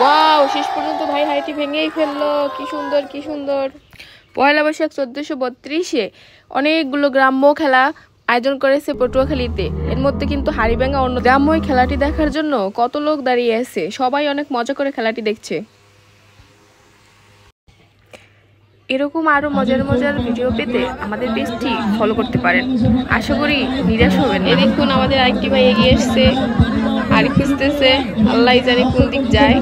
Wow, শেষ পর্যন্ত ভাই হাড়িটি ভেঙেই ফেললো। কি সুন্দর কি সুন্দর। পয়লা বৈশাখ 1432-এ অনেকগুলো গ্রাম্য খেলা আয়োজন করেছে পটুয়াখালীতে। এর মধ্যে কিন্তু হাড়ি ভাঙা অন্য। গ্রাম্য খেলাটি দেখার জন্য কত লোক দাঁড়িয়ে আছে, সবাই অনেক মজা করে খেলাটি দেখছে। এরকম আরো মজার মজার ভিডিও পেতে আমাদের পেজটি ফলো করতে পারেন। আশা করি নিরাশ হবেন না। এই দেখুন আমাদের আরেকটি ভাই এগিয়ে এসছে, হাড়ি খুঁজতেছে, আল্লাহ জানে কোন দিক যায়।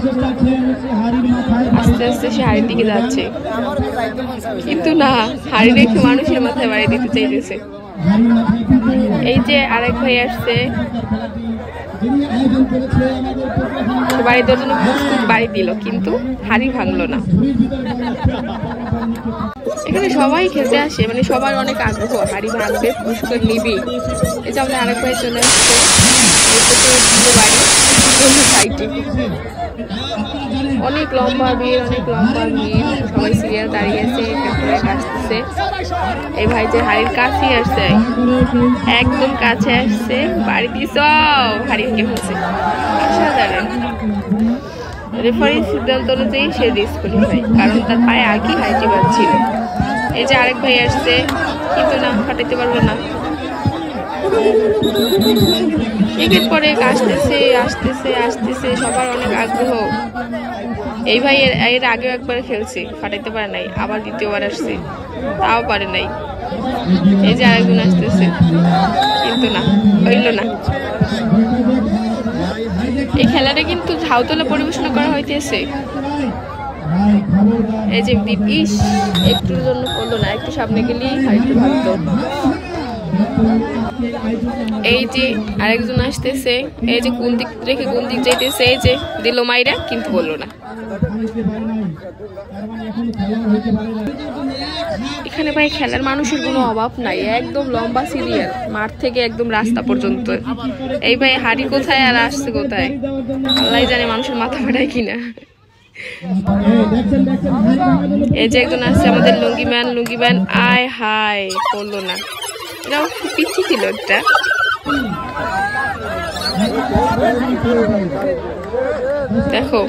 আস্তে আস্তে সে হাড়ির দিকে যাচ্ছে, কিন্তু না, হাড়ি রেখে মানুষের মাথায় বাড়ি দিতে চাইতেছে। এই যে আরেক ভাই আসছে, বাড়ি দেওয়ার জন্য প্রস্তুত, বাড়ি দিল, কিন্তু হাড়ি ভাঙলো না। এখানে সবাই খেতে আসে, মানে সবার অনেক আগ্রহ, হাড়ি ভাঙবে, পুরস্কার নিবি। এই যে আমাদের আরেক ভাই চলে আসছে, বাড়ি সাইডে অনেক লম্বা ভিড়, অনেক লম্বা ভিড়, সবাই সিরিয়াল দাঁড়িয়ে আছে, আসতেছে। এই ভাই যে হাড়ির কাছে আসছে, একদম কাছে আসছে, বাড়ি দিস হাড়ি কে হচ্ছে। অসাধারণ। রেফারির সিদ্ধান্ত অনুযায়ী সে ডিসকুয়ালিফাই, কারণ তার পায়ে আর কি হাইটি বাজছিল। এই যে আরেক ভাই আসছে, কিন্তু না, ফাটাইতে পারলো না। একের পরে আসতেছে আসতেছে আসতেছে, সবার অনেক আগ্রহ। এই ভাই এর আগেও একবার খেলছে, ফাটাইতে পারে নাই, আবার দ্বিতীয়বার আসছে, তাও পারে নাই। এই যে আরেকজন আসতেছে, কিন্তু না, হইল না। এই খেলাটা কিন্তু ঝাউতলা পরিবেশনা করা হইতেছে। এই যে ইস, একটুর জন্য করলো না, একটু সামনে গেলেই হাড়িটা ভাঙতো। এই যে আরেকজন আসতেছে, এই যে কোন দিক রেখে কোন দিক যাইতেছে, এই যে দিল মাইরা, কিন্তু বললো না। এখানে ভাই খেলার মানুষের কোনো অভাব নাই, একদম লম্বা সিরিয়াল, মাঠ থেকে একদম রাস্তা পর্যন্ত। এই ভাই হাড়ি কোথায় আর আসছে কোথায়, আল্লাহ জানে মানুষের মাথা ফাটায় কিনা। এই যে একজন আসছে আমাদের লুঙ্গি ম্যান, আয় হায়, বললো না। এটাও পিচ্ছি ছিল একটা। দেখো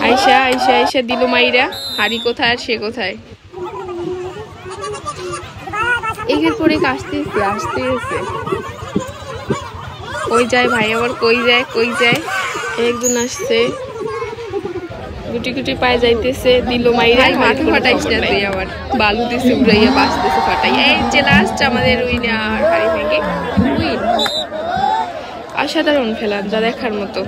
আইসা আইসা আইসা দিল মাইরা, হাড়ি কোথায় আর সে কোথায়। একের পরে আসতেছে আসতেছে, কই যায় ভাই, আবার কই যায় কই যায়। একজন আসছে, গুটি গুটি পায়ে যাইতেছে, দিল মাইরা, মাথা ফাটাইস না তুই, আবার বালু দিছে উড়াইয়া, বাঁচতেছে ফাটাই। এই যে লাস্ট আমাদের উইনার, হাড়ি ভেঙে উইন। অসাধারণ খেলা, যা দেখার মতো।